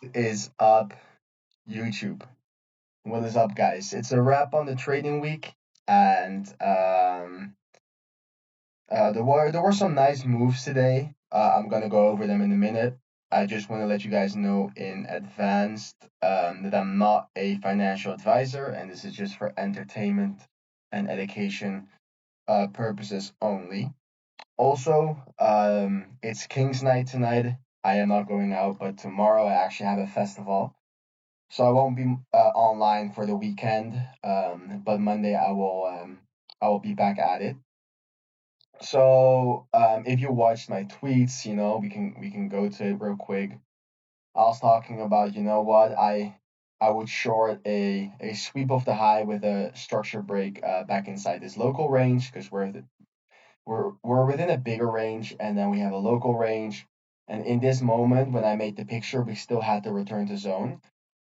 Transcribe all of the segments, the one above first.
Is up, YouTube? What is up, guys? It's a wrap on the trading week, and there were some nice moves today. I'm gonna go over them in a minute. I just want to let you guys know in advance that I'm not a financial advisor, and this is just for entertainment and education purposes only. Also, it's King's Night tonight. I am not going out, but tomorrow I actually have a festival. So I won't be online for the weekend, but Monday I will be back at it. So if you watched my tweets, we can go to it real quick. I was talking about what I would short a sweep of the high with a structure break back inside this local range because we're within a bigger range and then we have a local range. And in this moment, when I made the picture, we still had to return to zone.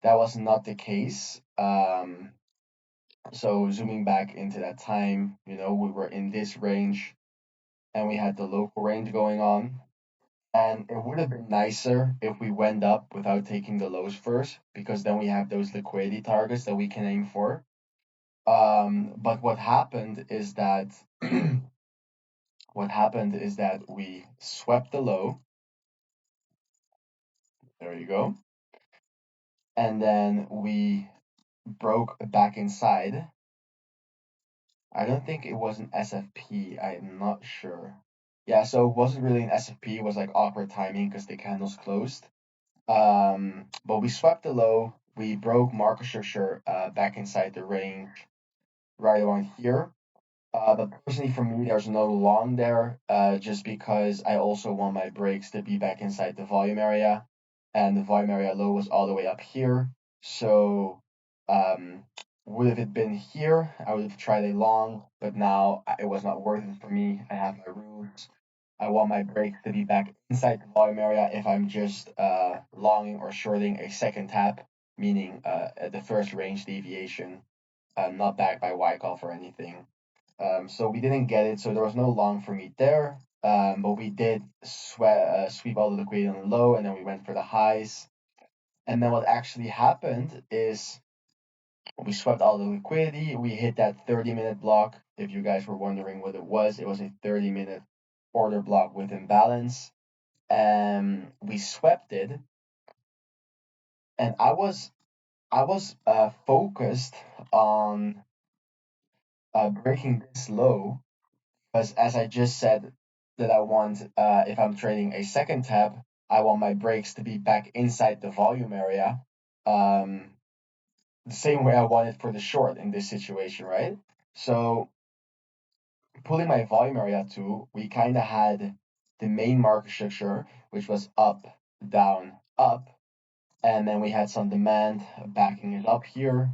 That was not the case. So zooming back into that time, we were in this range and we had the local range going on. And it would have been nicer if we went up without taking the lows first, because then we have those liquidity targets that we can aim for. But what happened is that we swept the low. There you go. And then we broke back inside. I don't think it was an SFP. I'm not sure. Yeah, so it wasn't really an SFP. It was like awkward timing because the candles closed. But we swept the low. We broke market structure back inside the range right around here. But personally, for me, there's no long there, just because I also want my breaks to be back inside the volume area, and the volume area low was all the way up here. So, um, would have it been here, I would have tried a long, but now it was not worth it for me. I have my rules. I want my breaks to be back inside the volume area if I'm just longing or shorting a second tap, meaning the first range deviation, not backed by Wyckoff or anything. So we didn't get it, so there was no long for me there. But we did sweep all the liquidity on the low, and then we went for the highs. And then what actually happened is we swept all the liquidity. We hit that 30-minute block. If you guys were wondering what it was a 30-minute order block with imbalance. We swept it, and I was focused on breaking this low. Because as I just said, that I want, if I'm trading a second tab, I want my breaks to be back inside the volume area, um, the same way I want it for the short in this situation, right? So pulling my volume area to, we kind of had the main market structure, which was up, down, up, and then we had some demand backing it up here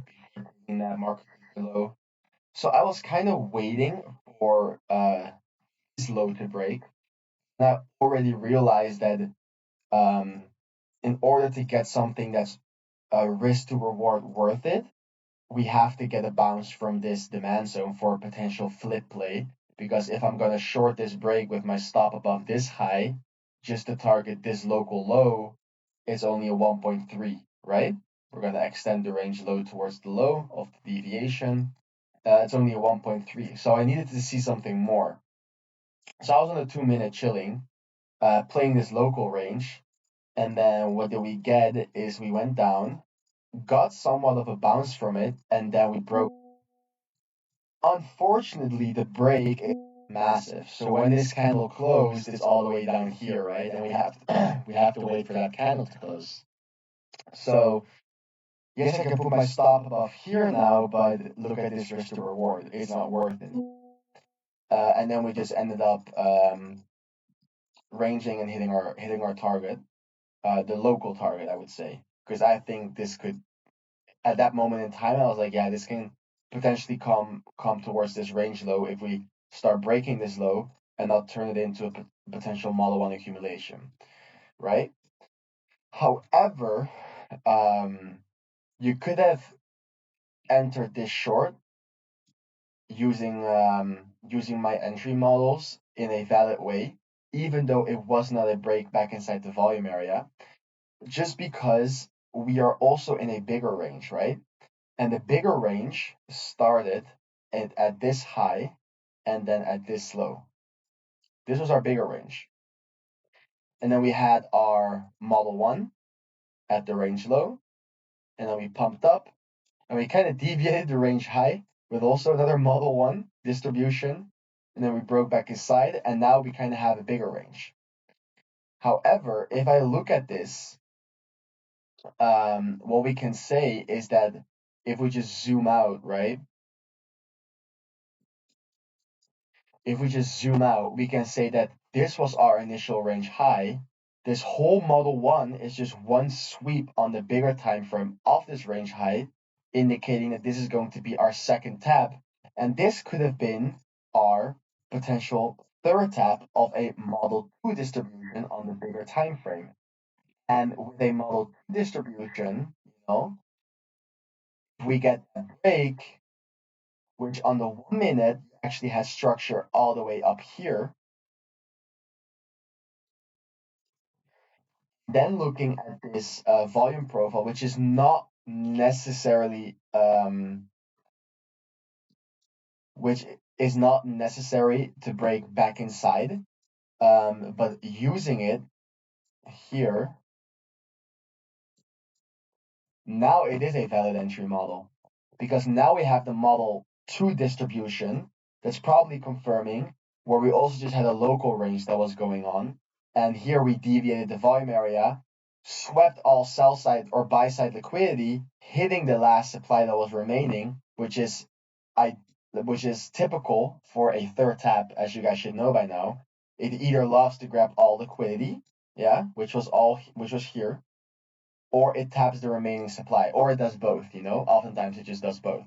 in that market below. So I was kind of waiting for this low to break. I already realized that um, in order to get something that's risk to reward worth it, we have to get a bounce from this demand zone for a potential flip play. Because if I'm going to short this break with my stop above this high, just to target this local low, it's only a 1.3, right? We're going to extend the range low towards the low of the deviation. It's only a 1.3. So I needed to see something more. So I was on a 2 minute chilling, playing this local range. And then what did we get is we went down, got somewhat of a bounce from it, and then we broke. Unfortunately, the break is massive. So when this candle closed, it's all the way down here, right? And we have to wait for that candle to close. So yes, I can put my stop above here now, but look at this risk to reward. It's not worth it. And then we just ended up ranging and hitting our target, the local target, I would say, because I think this could, at that moment in time, I was like, yeah, this can potentially come towards this range low if we start breaking this low and not turn it into a potential model one accumulation, right? However, um, you could have entered this short using my entry models in a valid way, even though it was not a break back inside the volume area. just because we are also in a bigger range, right? And the bigger range started at this high and then at this low. This was our bigger range. And then we had our Model 1 at the range low, and then we pumped up, and we kind of deviated the range high with also another Model 1 distribution, and then we broke back inside, and now we kind of have a bigger range. However, if I look at this, what we can say is that if we just zoom out, right? If we just zoom out, we can say that this was our initial range high. This whole Model 1 is just one sweep on the bigger time frame of this range high, indicating that this is going to be our second tap. And this could have been our potential third tap of a Model 2 distribution on the bigger time frame. And with a Model 2 distribution, if we get a break, which on the 1 minute actually has structure all the way up here, then looking at this volume profile, which is not necessarily which is not necessary to break back inside, but using it here, now it is a valid entry model because now we have the Model 2 distribution that's probably confirming where we also just had a local range that was going on. And here we deviated the volume area, swept all sell side or buy side liquidity, hitting the last supply that was remaining, I which is typical for a third tap, as you guys should know by now. It either loves to grab all liquidity, yeah, which was here, or it taps the remaining supply, or it does both. Oftentimes it just does both.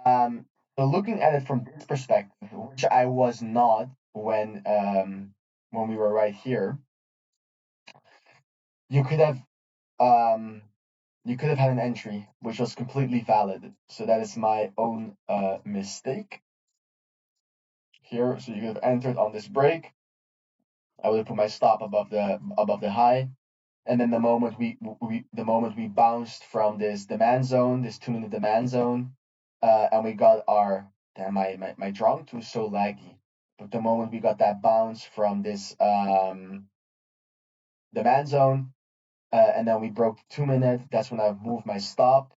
Um, so looking at it from this perspective, which I was not when we were right here, you could have um, you could have had an entry which was completely valid. So that is my own mistake here. So you could have entered on this break. I would have put my stop above the high, and then the moment we bounced from this demand zone, this 2 minute demand zone, and we got our damn my drum too is so laggy. But the moment we got that bounce from this demand zone, and then we broke 2 minute, that's when I moved my stop.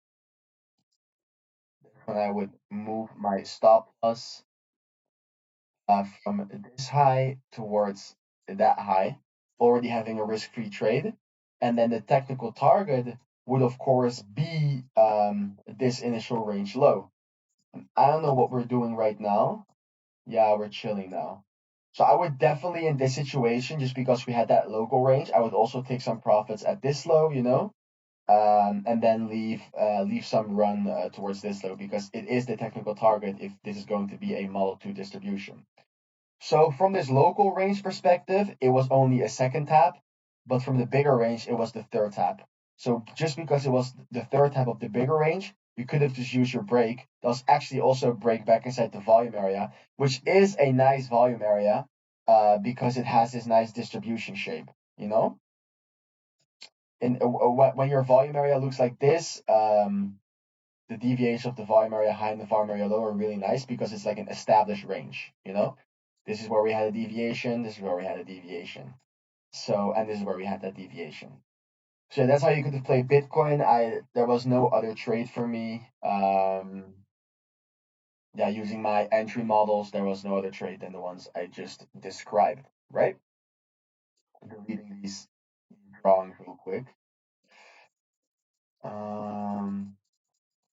When I would move my stop loss from this high towards that high, already having a risk-free trade. And then the technical target would, of course, be this initial range low. I don't know what we're doing right now. Yeah, we're chilling now. So I would definitely, in this situation, just because we had that local range, I would also take some profits at this low, and then leave some run towards this low because it is the technical target if this is going to be a Model 2 distribution. So from this local range perspective, it was only a second tap, but from the bigger range, it was the third tap. So just because it was the third tap of the bigger range, you could have just used your break. That was actually also a break back inside the volume area, which is a nice volume area because it has this nice distribution shape, you know? And when your volume area looks like this, the deviation of the volume area high and the volume area low are really nice because it's like an established range. This is where we had a deviation, this is where we had a deviation. So, and this is where we had that deviation. So that's how you could play Bitcoin. There was no other trade for me. Yeah, using my entry models, there was no other trade than the ones I just described, right? Deleting these drawings real quick.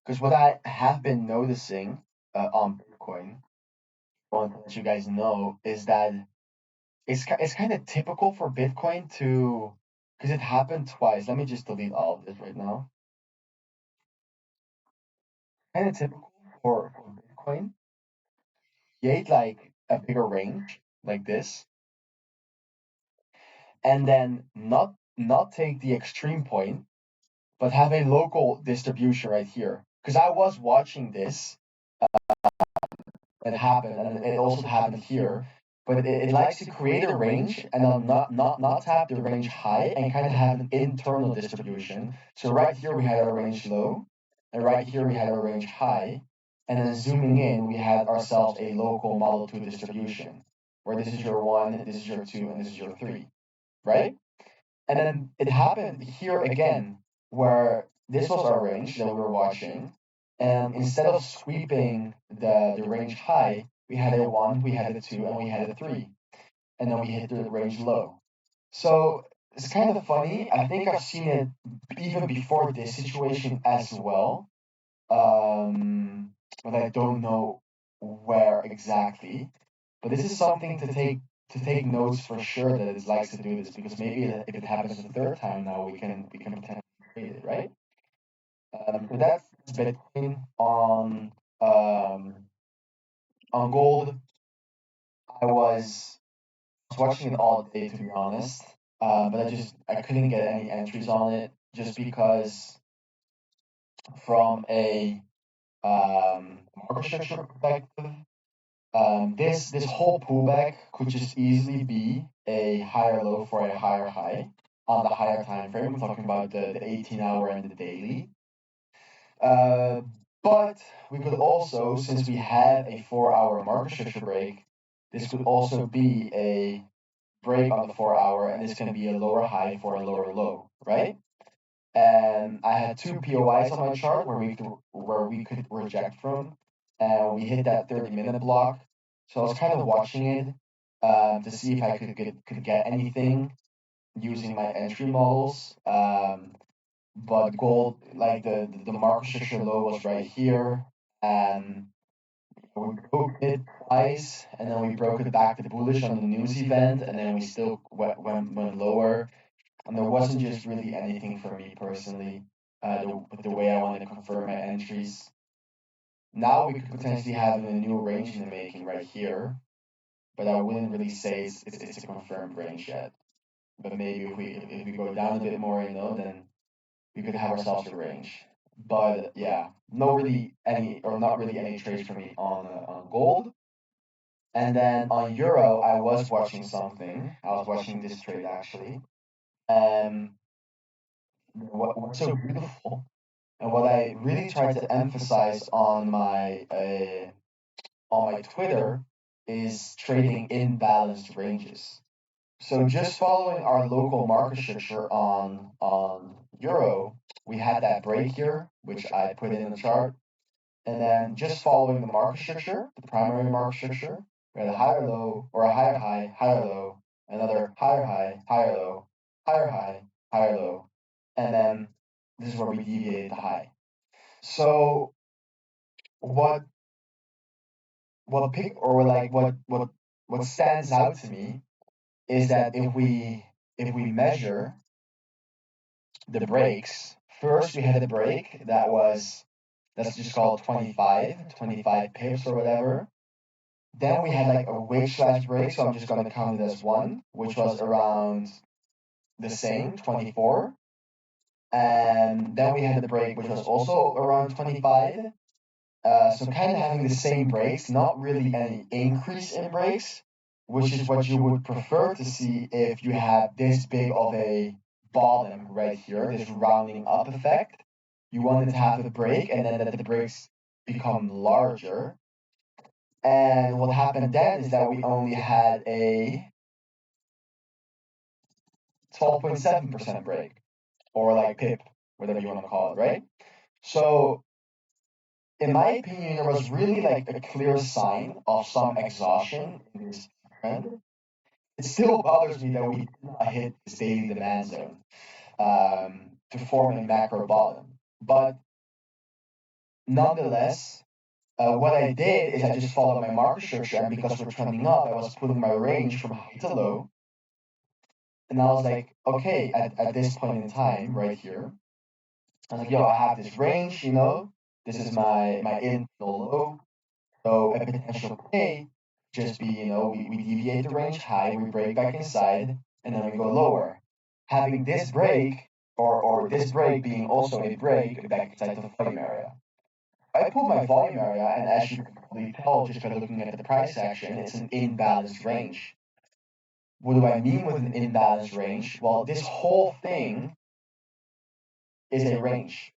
Because what I have been noticing on Bitcoin, I want to let you guys know, is that it's kind of typical for Bitcoin to, because it happened twice. Let me just delete all of this right now. Kind of typical for Bitcoin, create like a bigger range like this, and then not take the extreme point, but have a local distribution right here. Because I was watching this, and it happened, and it also happened here. but it likes to create a range and then not tap the range high and kind of have an internal distribution. So right here we had our range low, and right here we had our range high, and then zooming in, we had ourselves a local model 2 distribution, where this is your 1, this is your 2, and this is your 3, right? And then it happened here again, where this was our range that we were watching, and instead of sweeping the range high, we had a 1, we had a 2, and we had a 3, and then we hit the range low. So it's kind of funny. I think I've seen it even before this situation as well, but I don't know where exactly. But this is something to take notes for sure that it likes to do this, because maybe if it happens a third time now, we can potentially trade it, right? So that's Bitcoin on gold. I was watching it all day, to be honest, but I couldn't get any entries on it just because from a market structure perspective, this whole pullback could just easily be a higher low for a higher high on the higher time frame. We're talking about the 18-hour and the daily. Uh, but we could also, since we had a 4-hour market structure break, this could also be a break on the 4-hour, and this can be a lower high for a lower low, right? And I had two POIs on my chart where we could reject from, and we hit that 30-minute block. So I was kind of watching it to see if I could get anything using my entry models. But gold, like the market structure low was right here, and we broke it twice, and then we broke it back to bullish on the news event, and then we still went lower, and there wasn't just really anything for me personally, the way I wanted to confirm my entries. Now we could potentially have a new range in the making right here, but I wouldn't really say it's a confirmed range yet. But maybe if we go down a bit more, then we could have ourselves a range. But yeah, not really any trades for me on gold. And then on euro, I was watching something. I was watching this trade actually. Um, what's so beautiful, and what I really try to emphasize on my Twitter is trading imbalanced ranges. So just following our local market structure on euro, we had that break here, which I put in the chart, and then just following the market structure, the primary market structure, we had a higher low or a higher high, higher low, another higher high, higher low, higher high, higher low, and then this is where we deviate the high. So what what pick or like what stands out to me is that if we measure the breaks, first we had a break that was, let's just call it 25 pips or whatever. Then we had like a wick slash break, so I'm just gonna count it as one, which was around the same, 24. And then we had the break, which was also around 25. So kind of having the same breaks, not really any increase in breaks, which is what you would prefer to see if you had this big of a bottom right here, this rounding up effect. You wanted to have the break and then that the breaks become larger. And what happened then is that we only had a 12.7% break, or like pip, whatever you want to call it, right? So in my opinion, there was really like a clear sign of some exhaustion in this trend. It still bothers me that we did not hit this daily demand zone to form a macro bottom. But nonetheless, what I did is I just followed my market structure, and because we're trending up, I was putting my range from high to low. And I was like, okay, at this point in time, right here, I was like, yo, I have this range, this is my internal low. So a potential play just be, we deviate the range high, we break back inside, and then we go lower. Having this break, or this break being also a break back inside the volume area. I pull my volume area, and as you can probably tell just by looking at the price action, it's an imbalanced range. What do I mean with an imbalanced range? Well, this whole thing is a range,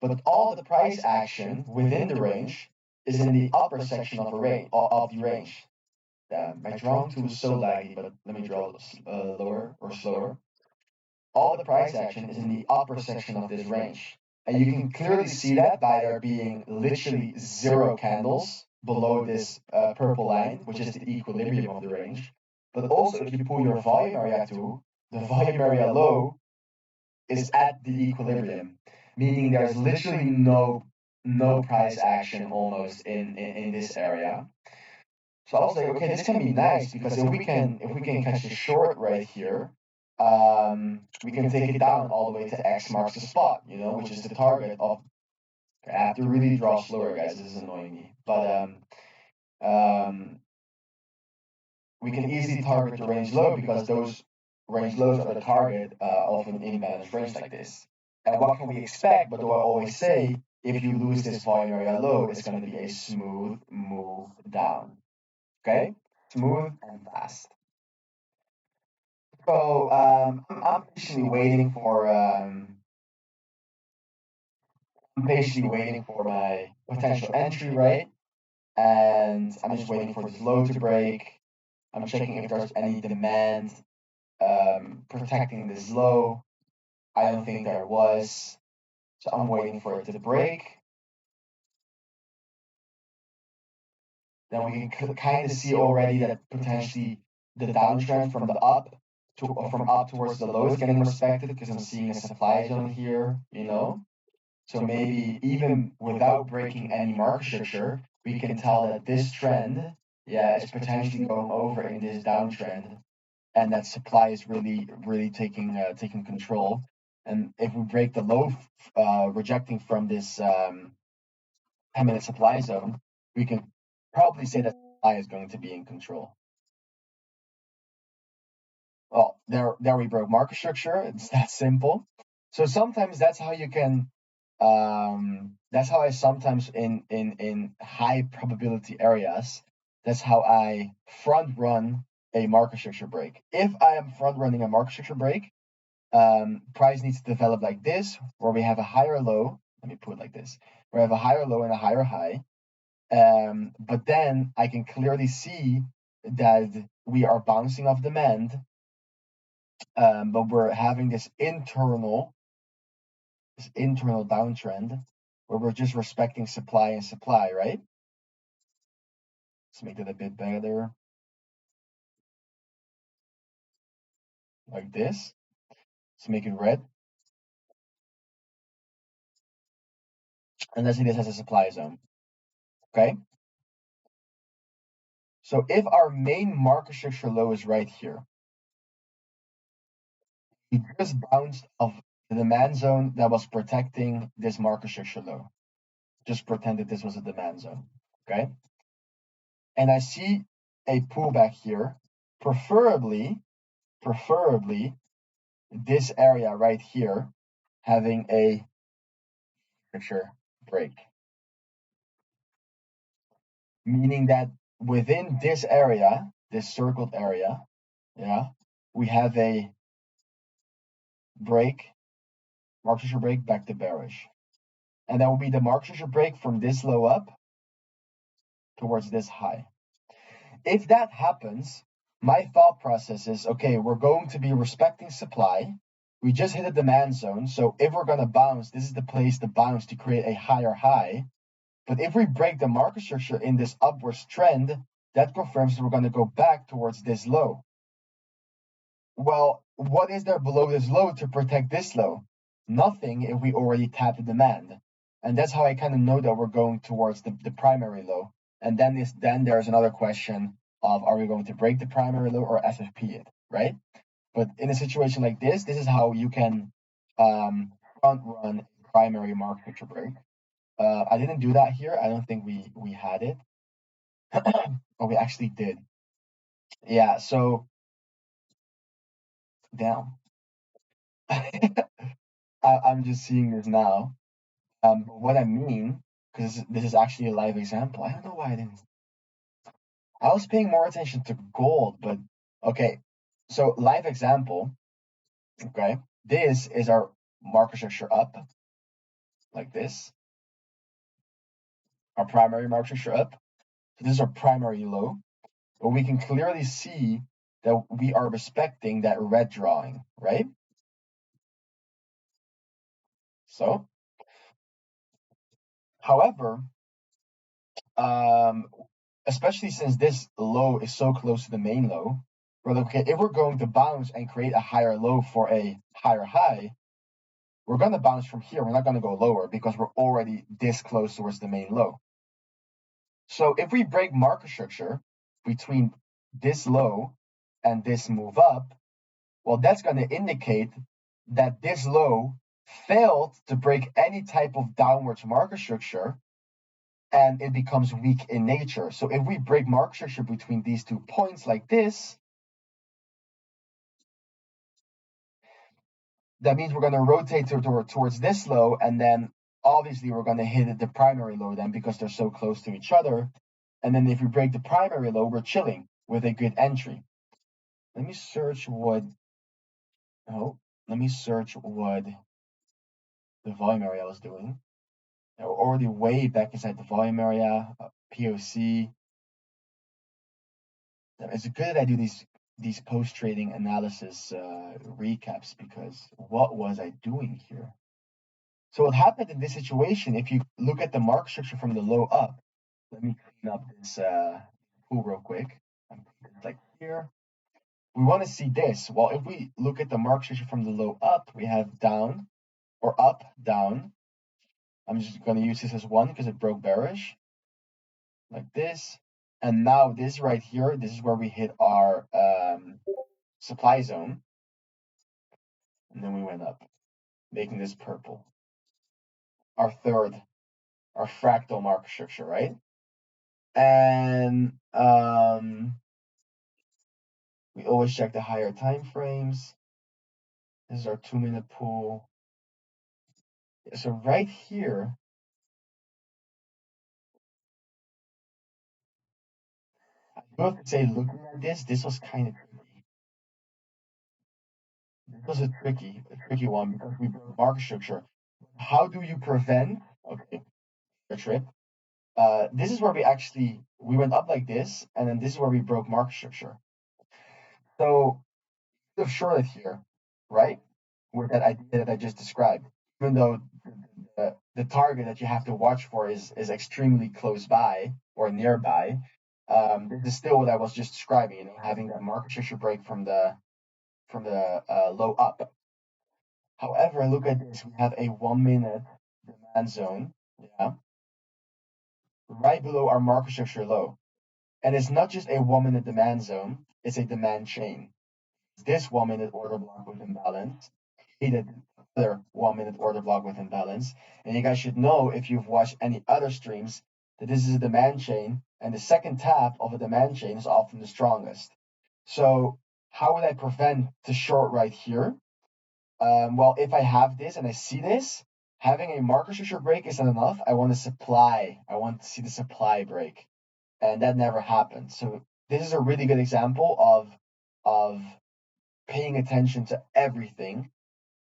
but all the price action within the range is in the upper section of the range. My drawing tool is so laggy, but let me draw lower or slower. All the price action is in the upper section of this range. And you can clearly see that by there being literally zero candles below this purple line, which is the equilibrium of the range. But also, if you pull your volume area to, the volume area low is at the equilibrium, meaning there's literally no price action almost in this area. So I was like, okay, this can be nice because if we can catch a short right here, we can take it down all the way to X marks the spot, which is the target of. I have to really draw slower, guys. This is annoying me, but um, we can easily target the range low because those range lows are the target of an imbalanced range like this. And what can we expect? But do I always say if you lose this volume area low, it's going to be a smooth move down. Okay, smooth and fast. So I'm patiently waiting for my potential entry, right? And I'm just waiting for this low to break. I'm checking if there's any demand protecting this low. I don't think there was, so I'm waiting for it to break. Then we can kind of see already that potentially the downtrend from the up from up towards the low is getting respected because I'm seeing a supply zone here. So maybe even without breaking any market structure, we can tell that this trend, yeah, is potentially going over in this downtrend, and that supply is really taking control. And if we break the low, rejecting from this 10-minute supply zone, we can probably say that supply is going to be in control. Well, there we broke market structure. It's that simple. So sometimes that's how you can. That's how I sometimes in high probability areas. That's how I front run a market structure break. If I am front running a market structure break, price needs to develop like this, where we have a higher low. Let me put it like this: where we have a higher low and a higher high. But then I can clearly see that we are bouncing off demand, but we're having this internal downtrend where we're just respecting supply and supply, right? Let's make it a bit better, like this. Let's make it red, and let's see this as a supply zone. Okay. So if our main market structure low is right here, we just bounced off the demand zone that was protecting this market structure low. Just pretend that this was a demand zone. Okay. And I see a pullback here, preferably this area right here having a structure break, meaning that within this area, this circled area, yeah, we have a break, market structure break back to bearish. And that will be the market structure break from this low up towards this high. If that happens, my thought process is okay, we're going to be respecting supply. We just hit a demand zone. So if we're going to bounce, this is the place to bounce to create a higher high. But if we break the market structure in this upwards trend, that confirms that we're going to go back towards this low. Well, what is there below this low to protect this low? Nothing if we already tapped the demand. And that's how I kind of know that we're going towards the primary low. And then there's another question of are we going to break the primary low or SFP it, right? But in a situation like this is how you can front run a primary market structure break. I didn't do that here. I don't think we had it. Oh, we actually did. Yeah, so down. I'm just seeing this now. What I mean because this is actually a live example. I don't know why I didn't. I was paying more attention to gold, but okay. So live example, okay. This is our market structure up, like this. Our primary market structure up. So this is our primary low. But we can clearly see that we are respecting that red drawing, right? So, however, um, especially since this low is so close to the main low, we're like, okay, if we're going to bounce and create a higher low for a higher high, we're going to bounce from here. We're not going to go lower because we're already this close towards the main low. So if we break market structure between this low and this move up, well, that's going to indicate that this low failed to break any type of downwards market structure and it becomes weak in nature. So if we break market structure between these 2 points like this, that means we're going to rotate towards this low, and then obviously we're going to hit the primary low then because they're so close to each other. And then if we break the primary low, we're chilling with a good entry. Let me search what. Oh, let me search what the volume area was doing. We're already way back inside the volume area. POC. It's good that I do these post trading analysis recaps because what was I doing here? So what happened in this situation, if you look at the market structure from the low up, let me clean up this pool real quick. It's like here. We want to see this. Well, if we look at the market structure from the low up, we have down or up, down. I'm just going to use this as one because it broke bearish, like this. And now this right here, this is where we hit our supply zone. And then we went up, making this purple. Our third, our fractal market structure, right? And we always check the higher time frames. This is our 2-minute pool. So right here, I do have to say, looking at this was kind of tricky. This was a tricky one because we broke market structure. How do you prevent? Okay, a trip. This is where we went up like this, and then this is where we broke market structure. So of shorted here, right? With that idea that I just described, even though the target that you have to watch for is extremely close by or nearby. This is still what I was just describing. Having that market structure break from the low up. However, look at this. We have a 1-minute demand zone, yeah, right below our market structure low, and it's not just a 1-minute demand zone; it's a demand chain. This 1-minute order block with imbalance created another 1-minute order block with imbalance. And you guys should know, if you've watched any other streams, that this is a demand chain, and the second tap of a demand chain is often the strongest. So how would I prevent the short right here? Well, if I have this and I see this, having a market structure break isn't enough. I want to see the supply break, and that never happened. So this is a really good example of paying attention to everything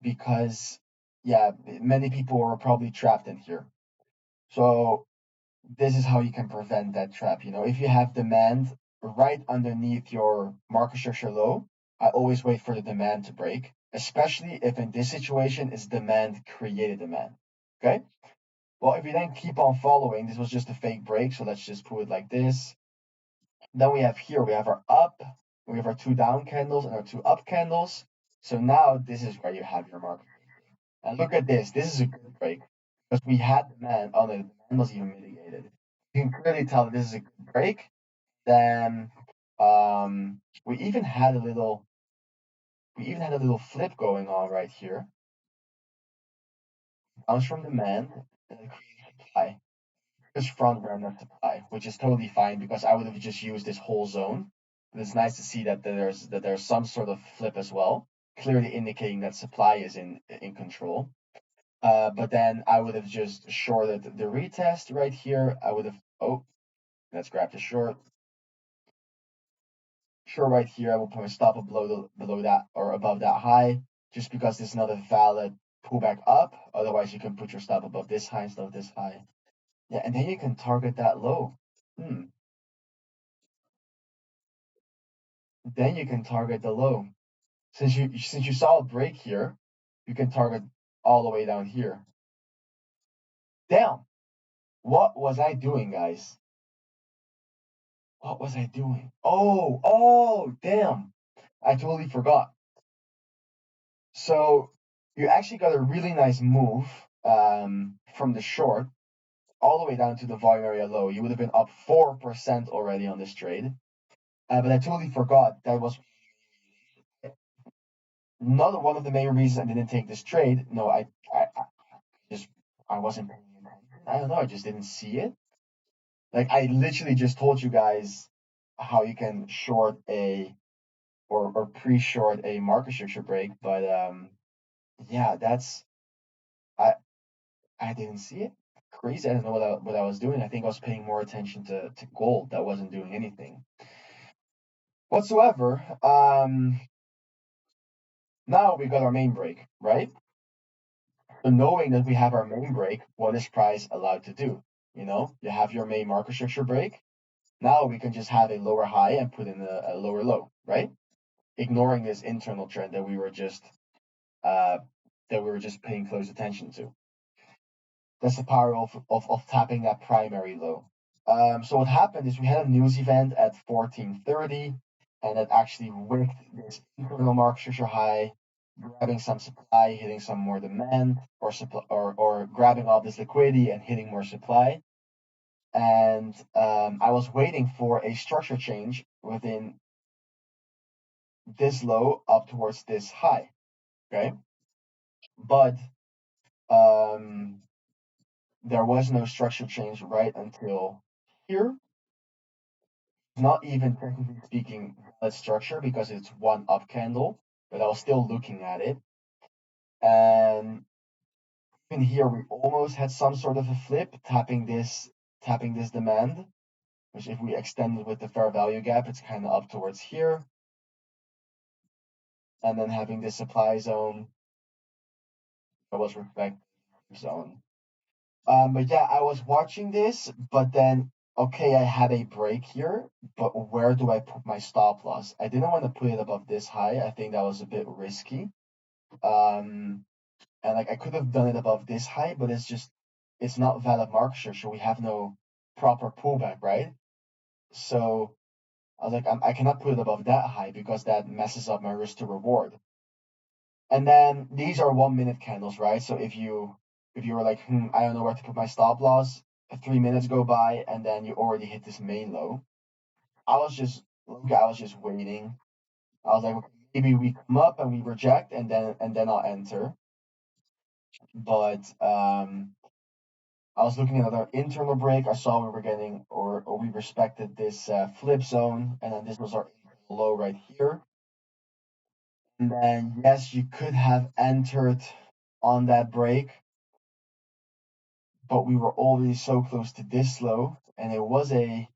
because, yeah, many people are probably trapped in here. So this is how you can prevent that trap. If you have demand right underneath your market structure low, I always wait for the demand to break, especially if in this situation it's demand created demand. Okay. Well, if you then keep on following, this was just a fake break, so let's just put it like this. Then we have our up, we have our 2 down candles and our 2 up candles. So now this is where you have your market. And look at this. This is a good break because we had demand. Oh, the demand was even mitigated. You can clearly tell that this is a good break. Then we even had a little flip going on right here. Comes from demand and it creates supply. Just front runner supply, which is totally fine because I would have just used this whole zone. But it's nice to see that there's some sort of flip as well, clearly indicating that supply is in control. But then I would have just shorted the retest right here. I would have, oh, let's grab the short. Short right here, I will put my stop below that or above that high, just because this is not a valid pullback up. Otherwise, you can put your stop above this high instead of this high. Yeah, and then you can target that low. Then you can target the low. Since you saw a break here, you can target all the way down here. Damn, what was I doing, guys? What was I doing? Oh, damn. I totally forgot. So you actually got a really nice move from the short all the way down to the volume area low. You would have been up 4% already on this trade. But I totally forgot that was not one of the main reasons I didn't take this trade. No, I just I wasn't paying attention. I don't know. I just didn't see it. Like I literally just told you guys how you can short a or pre-short a market structure break, but yeah, that's I I didn't see it. Crazy. I don't know what I was doing. I think I was paying more attention to gold that wasn't doing anything whatsoever. Now we got our main break, right? So knowing that we have our main break, what is price allowed to do? You have your main market structure break. Now we can just have a lower high and put in a lower low, right? Ignoring this internal trend uh, that we were just paying close attention to. That's the power of tapping that primary low. So what happened is we had a news event at 14:30, and it actually wicked this internal market structure high, grabbing some supply, hitting some more demand, or supply, or grabbing all this liquidity and hitting more supply. And I was waiting for a structure change within this low up towards this high. Okay, but um, there was no structure change right until here. Not even technically speaking valid structure because it's one up candle, but I was still looking at it. And even here we almost had some sort of a flip, tapping this demand, which if we extend it with the fair value gap, it's kind of up towards here. And then having this supply zone that was respect zone. But yeah, I was watching this, but then okay, I had a break here, but where do I put my stop loss? I didn't want to put it above this high. I think that was a bit risky. Um, and like I could have done it above this high, but it's not valid market share, so we have no proper pullback, right? So I was like, I cannot put it above that high because that messes up my risk to reward. And then these are 1 minute candles, right? So if you were like, I don't know where to put my stop loss, 3 minutes go by and then you already hit this main low. I was just waiting. I was like, okay, maybe we come up and we reject and then I'll enter. But I was looking at another internal break. I saw we were getting or we respected this flip zone, and then this was our low right here. And then yes, you could have entered on that break, but we were already so close to this low, and it was I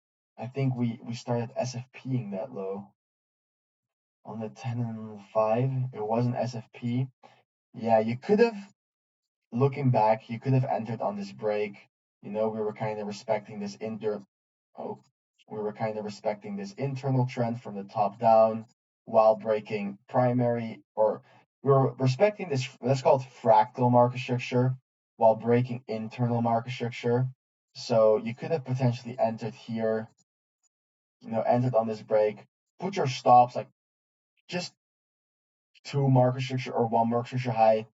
think we started SFPing that low on the 10 and 5. It was an SFP. Yeah, you could have, looking back, you could have entered on this break. We were kind of respecting this oh, we were kind of respecting this internal trend from the top down while breaking primary, or we were respecting this, let's call it fractal market structure, while breaking internal market structure. So you could have potentially entered here, entered on this break, put your stops like just two market structure or one market structure high,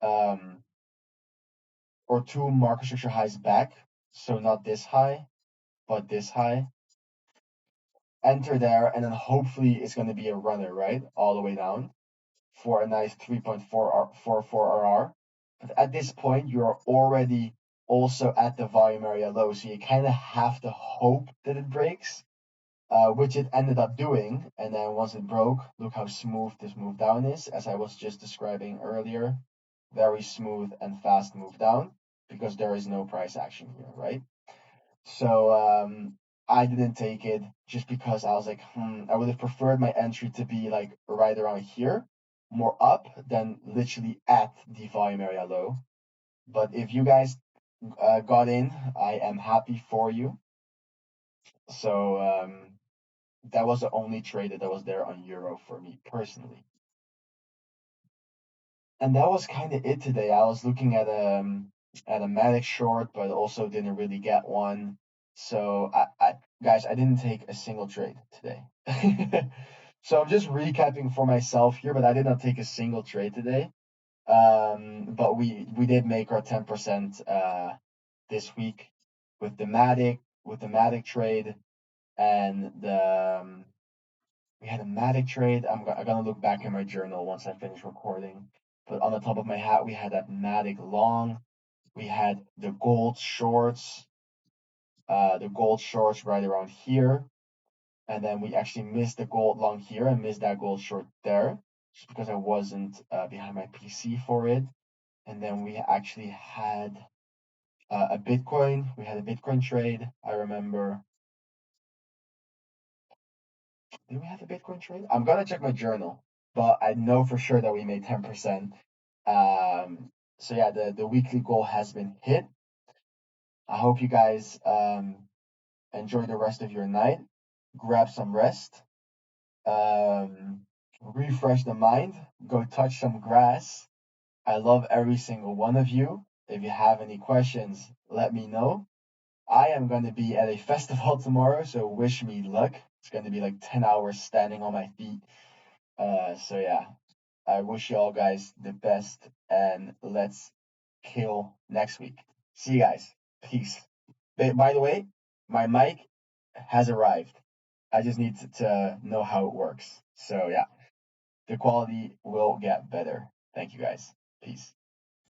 um, or two market structure highs back. So not this high, but this high. Enter there, and then hopefully it's going to be a runner, right? All the way down for a nice 3.44 RR. But at this point, you're already also at the volume area low, so you kind of have to hope that it breaks, which it ended up doing. And then once it broke, look how smooth this move down is, as I was just describing earlier. very smooth and fast move down because there is no price action here, right? So I didn't take it just because I was like, I would have preferred my entry to be like right around here, more up than literally at the volume area low. But if you guys got in, I am happy for you. So that was the only trade that was there on Euro for me personally. And that was kind of it today. I was looking at a Matic short, but also didn't really get one. So I guys, I didn't take a single trade today. So I'm just recapping for myself here, but I did not take a single trade today. But we did make our 10% this week with the Matic trade and the we had a Matic trade. I'm gonna look back in my journal once I finish recording. But on the top of my hat, we had that Matic long. We had the gold shorts right around here, and then we actually missed the gold long here and missed that gold short there, just because I wasn't behind my PC for it. And then we actually had a Bitcoin. We had a Bitcoin trade. I remember. Did we have a Bitcoin trade? I'm gonna check my journal, but I know for sure that we made 10%. So yeah, the weekly goal has been hit. I hope you guys enjoy the rest of your night. Grab some rest. Refresh the mind. Go touch some grass. I love every single one of you. If you have any questions, let me know. I am going to be at a festival tomorrow, so wish me luck. It's going to be like 10 hours standing on my feet. So yeah, I wish you all guys the best, and let's kill next week. See you guys. Peace. By the way, my mic has arrived. I just need to know how it works. So yeah, the quality will get better. Thank you guys. Peace.